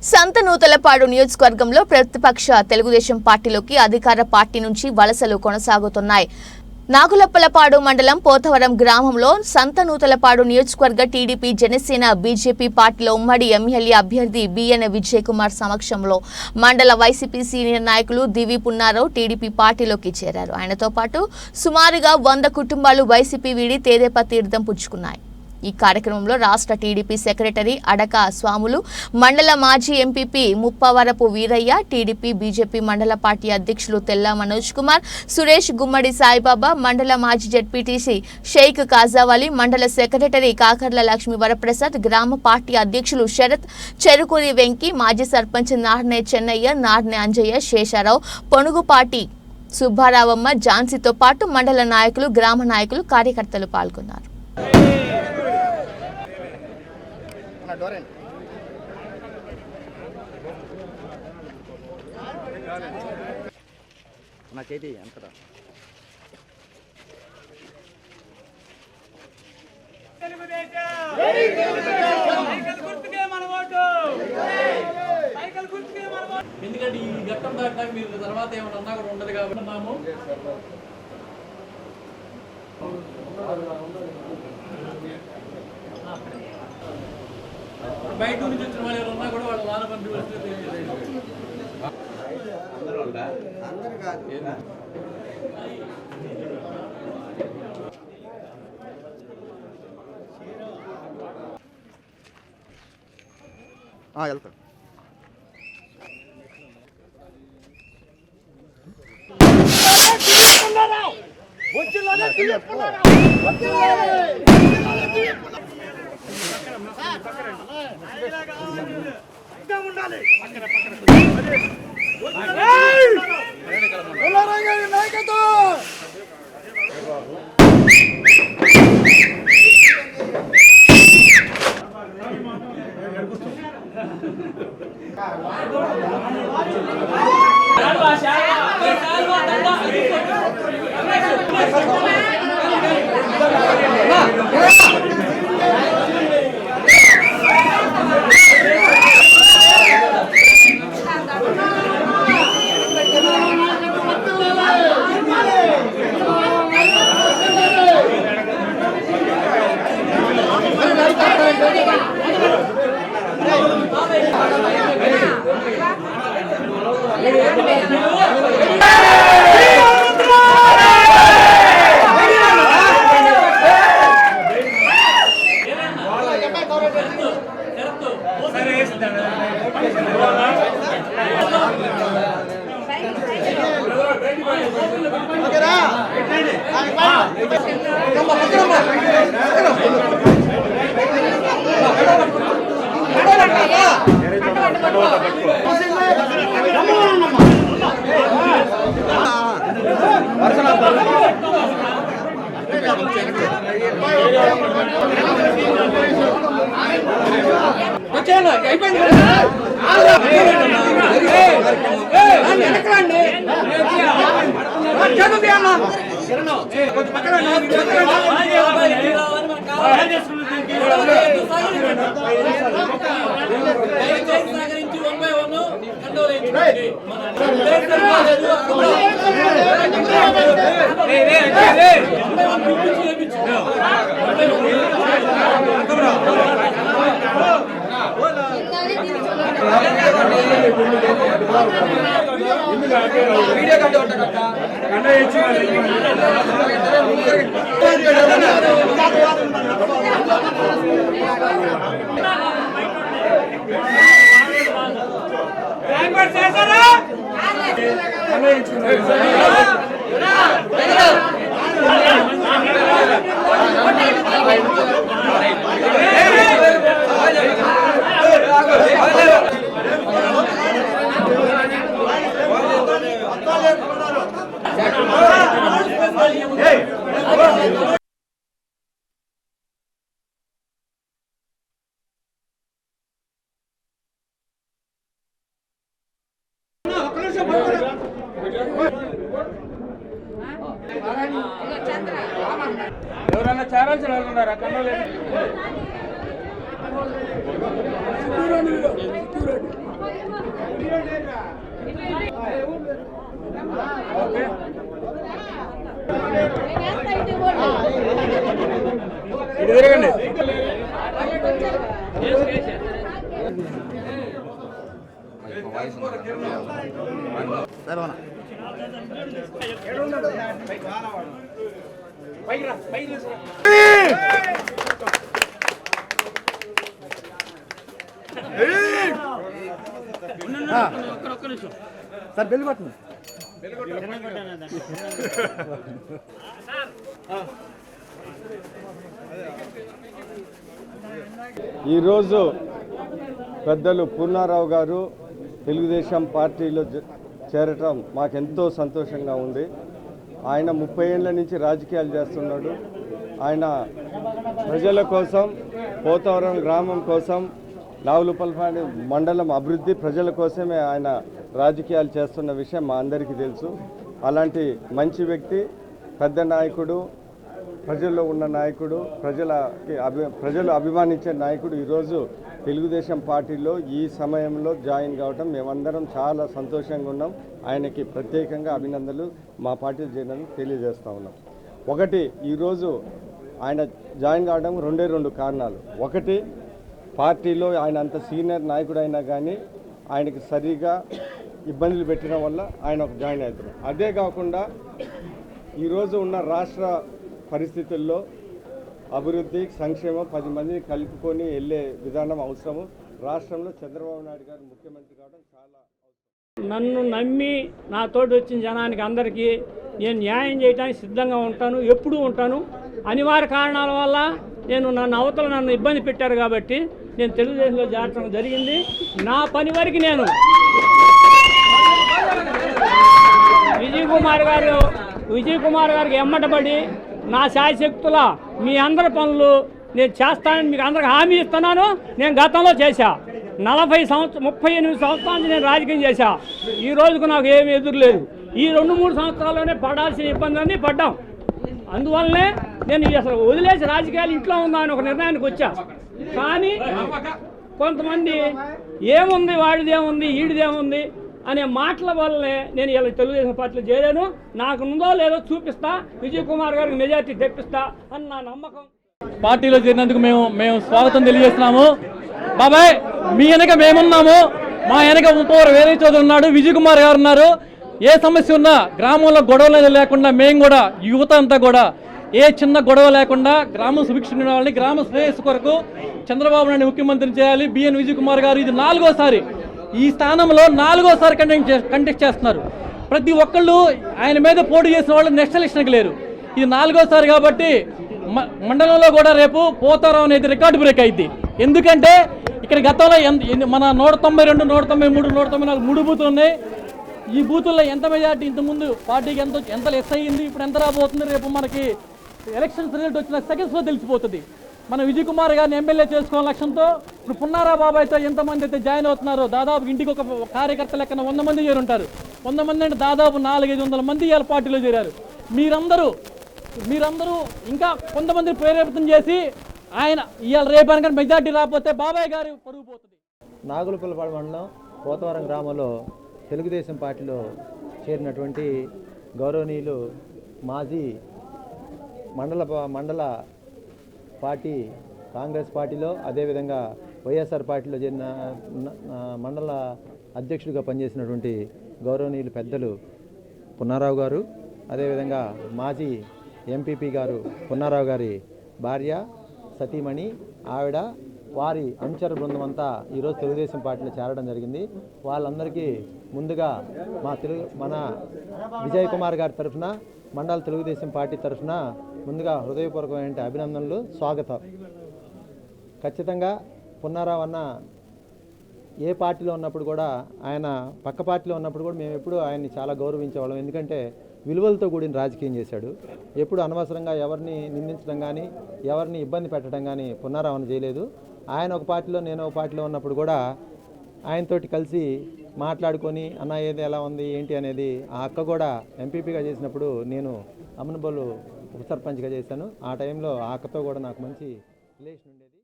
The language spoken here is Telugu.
సంతనూతలపాడు నియోజకవర్గంలో ప్రతిపక్ష తెలుగుదేశం పార్టీలోకి అధికార పార్టీ నుంచి వలసలు కొనసాగుతున్నాయి. నాగులప్పలపాడు మండలం పోతవరం గ్రామంలో సంతనూతలపాడు నియోజకవర్గ టీడీపీ జనసేన బీజేపీ పార్టీలో ఉమ్మడి ఎమ్మెల్యే అభ్యర్థి బిఎన్ విజయ్ కుమార్ సమక్షంలో మండల వైసీపీ సీనియర్ నాయకులు దివి పున్నారావు టీడీపీ పార్టీలోకి చేరారు. ఆయనతో పాటు సుమారుగా 100 కుటుంబాలు వైసీపీ వీడి తేదేపా తీర్థం పుచ్చుకున్నాయి. ఈ కార్యక్రమంలో రాష్ట్ర టీడీపీ సెక్రటరీ అడక స్వాములు, మండల మాజీ MPP Muppavarapu Veeraiah, TDP BJP మండల పార్టీ అధ్యక్షులు తెల్ల మనోజ్ కుమార్, సురేష్, గుమ్మడి సాయిబాబా, మండల మాజీ జెడ్పీటీసీ షేక్ కాజావాలి, మండల సెక్రటరీ కాకర్ల లక్ష్మీ వరప్రసాద్, గ్రామ పార్టీ అధ్యక్షులు శరత్, చెరుకూరి వెంకి, మాజీ సర్పంచ్ నార్నే చెన్నయ్య, నార్నే అంజయ్య, శేషారావు, పొనుగుపాటి సుబ్బారావమ్మ, ఝాన్సీతో పాటు మండల నాయకులు, గ్రామ నాయకులు, కార్యకర్తలు పాల్గొన్నారు. ఎందుకంటే ఈ ఘట్టం దాకా మీరు తర్వాత ఏమన్నా కూడా ఉండదు కాబట్టి ఉన్నాము. బయట నుంచి వచ్చిన వాళ్ళు ఎవరు ఉన్నా కూడా వాళ్ళు వాన పంపి వెళ్తాం. ఎవరన్నా చారాల్సిన వాళ్ళు ఉన్నారా? కన్నోళ్ళు ఓకే ఇటు తిరగండి. సార్ బెల్ బటన్ ఈరోజు పెద్దలు పూర్ణారావు గారు తెలుగుదేశం పార్టీలో చేరటం మాకెంతో సంతోషంగా ఉంది. ఆయన 30 ఏళ్ల నుంచి రాజకీయాలు చేస్తున్నాడు. ఆయన ప్రజల కోసం, పోతవరం గ్రామం కోసం, నాగులుపల్పాడు మండలం అభివృద్ధి ప్రజల కోసమే ఆయన రాజకీయాలు చేస్తున్న విషయం మా అందరికీ తెలుసు. అలాంటి మంచి వ్యక్తి, పెద్ద నాయకుడు, ప్రజల్లో ఉన్న నాయకుడు, ప్రజలు అభిమానించే నాయకుడు ఈరోజు తెలుగుదేశం పార్టీలో ఈ సమయంలో జాయిన్ కావడం మేమందరం చాలా సంతోషంగా ఉన్నాం. ఆయనకి ప్రత్యేకంగా అభినందనలు మా పార్టీలో చేరినందుకు తెలియజేస్తూ ఉన్నాం. ఒకటి, ఈరోజు ఆయన జాయిన్ కావడం రెండు కారణాలు. ఒకటి, పార్టీలో ఆయన అంత సీనియర్ నాయకుడు అయినా కానీ ఆయనకి సరిగా ఇబ్బందులు పెట్టడం వల్ల ఆయన ఒక జాయిన్ అవుతారు. అదే కాకుండా ఈరోజు ఉన్న రాష్ట్ర పరిస్థితుల్లో అభివృద్ధి, సంక్షేమం 10 మందిని కలుపుకొని వెళ్ళే విధానం అవసరము. రాష్ట్రంలో చంద్రబాబు నాయుడు గారు ముఖ్యమంత్రి కావడం చాలా అవసరం. నన్ను నమ్మి నా తోటి వచ్చిన జనానికి అందరికీ నేను న్యాయం చేయడానికి సిద్ధంగా ఉంటాను, ఎప్పుడూ ఉంటాను. అనివార్య కారణాల వల్ల నన్ను ఇబ్బంది పెట్టారు కాబట్టి నేను తెలుగుదేశంలో చేరడం జరిగింది. నా పని వరకు నేను విజయ్ కుమార్ గారికి ఎమ్మటపడి నా శాయశక్తుల మీ అందరి పనులు నేను చేస్తానని మీకు అందరికి హామీ ఇస్తున్నాను. నేను గతంలో చేశా 38 సంవత్సరాల నుంచి నేను రాజకీయం చేశా. ఈ రోజుకు నాకు ఏమీ ఎదురులేదు. ఈ 2-3 సంవత్సరాల్లోనే పడాల్సిన ఇబ్బందులన్నీ పడ్డాం. అందువల్లనే నేను అసలు వదిలేసి రాజకీయాలు ఇంట్లో ఉందామని ఒక నిర్ణయానికి వచ్చా. కానీ కొంతమంది ఏముంది, వాడిదేముంది, ఈడిదేముంది అనే మాటల వల్లనే నేను ఇలా తెలుగుదేశం పార్టీలో చేరాను. నాకు ఉందో లేదో చూపిస్తా, విజయ్ కుమార్ గారికి మెజార్టీ తెప్పిస్తా అని నా నమ్మకం. పార్టీలో చేరినందుకు మేము స్వాగతం తెలియజేస్తున్నాము. బాబాయ్, మీ వెనక మేమున్నాము. మా వెనక ఇంకోరు వేరే చోదరు ఉన్నాడు, విజయ్ కుమార్ గారు ఉన్నారు. ఏ సమస్య ఉన్నా గ్రామంలో గొడవలు లేకుండా మేము కూడా యువత అంతా కూడా ఏ చిన్న గొడవ లేకుండా గ్రామం సుభిక్షంగా ఉండాలని, గ్రామ శ్రేయస్సు కొరకు చంద్రబాబు నాయుడు ముఖ్యమంత్రిని చేయాలి. బిఎన్ విజయ్ కుమార్ గారు ఇది 4వసారి, ఈ స్థానంలో 4వసారి కంటెస్ట్ చేస్తున్నారు. ప్రతి ఒక్కళ్ళు ఆయన మీద పోటీ చేసిన వాళ్ళు నెక్స్ట్ ఎలక్షన్కి లేరు. ఇది 4వసారి కాబట్టి మండలంలో కూడా రేపు పోతారం అనేది రికార్డు బ్రేక్ అయింది. ఎందుకంటే ఇక్కడ గతంలో మన 192, 193, 194 3 బూతులు ఉన్నాయి. ఈ బూతుల్లో ఎంత మెజార్టీ ఇంతకుముందు పార్టీకి ఎంత లెస్ అయ్యింది, ఇప్పుడు ఎంత రాబోతుంది, రేపు మనకి ఎలక్షన్స్ రిజల్ట్ వచ్చిన సెకండ్స్లో తెలిసిపోతుంది. మన విజయ్ కుమార్ గారిని ఎమ్మెల్యే చేసుకోవాల లక్ష్యంతో ఇప్పుడు పున్నారా బాబాయ్తో ఎంతమంది అయితే జాయిన్ అవుతున్నారో, దాదాపు ఇంటికి ఒక కార్యకర్త లెక్కన 100 మంది చేరుంటారు. 100 మంది అంటే దాదాపు 400-500 మంది ఇవాళ పార్టీలో చేరారు. మీరందరూ ఇంకా కొంతమంది ప్రేరేపితం చేసి ఆయన ఇవాళ రేపని కానీ మెజార్టీ రాకపోతే బాబాయ్ గారు పరుగు పోతుంది. నాగులపల్లిపాడు మండలం పోతవరం గ్రామంలో తెలుగుదేశం పార్టీలో చేరినటువంటి గౌరవనీయులు మాజీ మండల పార్టీ కాంగ్రెస్ పార్టీలో, అదేవిధంగా వైఎస్ఆర్ పార్టీలో చేరిన మండల అధ్యక్షుడిగా పనిచేసినటువంటి గౌరవనీయులు పెద్దలు పున్నారావు గారు, అదేవిధంగా మాజీ ఎంపీపీ గారు పున్నారావు గారి భార్య సతీమణి, ఆవిడ, వారి అనుచర బృందం అంతా ఈరోజు తెలుగుదేశం పార్టీలో చేరడం జరిగింది. వాళ్ళందరికీ ముందుగా మన విజయ్ కుమార్ గారి తరఫున, మండల తెలుగుదేశం పార్టీ తరఫున ముందుగా హృదయపూర్వకమైన అభినందనలు, స్వాగతం. ఖచ్చితంగా పున్నారావు అన్న ఏ పార్టీలో ఉన్నప్పుడు కూడా, ఆయన పక్క పార్టీలో ఉన్నప్పుడు కూడా మేము ఎప్పుడు ఆయన్ని చాలా గౌరవించేవాళ్ళం. ఎందుకంటే విలువలతో కూడిన రాజకీయం చేశాడు. ఎప్పుడు అనవసరంగా ఎవరిని నిందించడం కానీ, ఎవరిని ఇబ్బంది పెట్టడం కానీ పున్నారావు చేయలేదు. ఆయన ఒక పార్టీలో, నేను ఒక పార్టీలో ఉన్నప్పుడు కూడా ఆయనతోటి కలిసి మాట్లాడుకొని అన్న ఏది ఎలా ఉంది ఏంటి అనేది, ఆ అక్క కూడా ఎంపీపీగా చేసినప్పుడు నేను అమనబోలు ఉప సర్పంచ్గా చేశాను. ఆ టైంలో ఆ అక్కతో కూడా నాకు మంచి రిలేషన్ ఉండేది.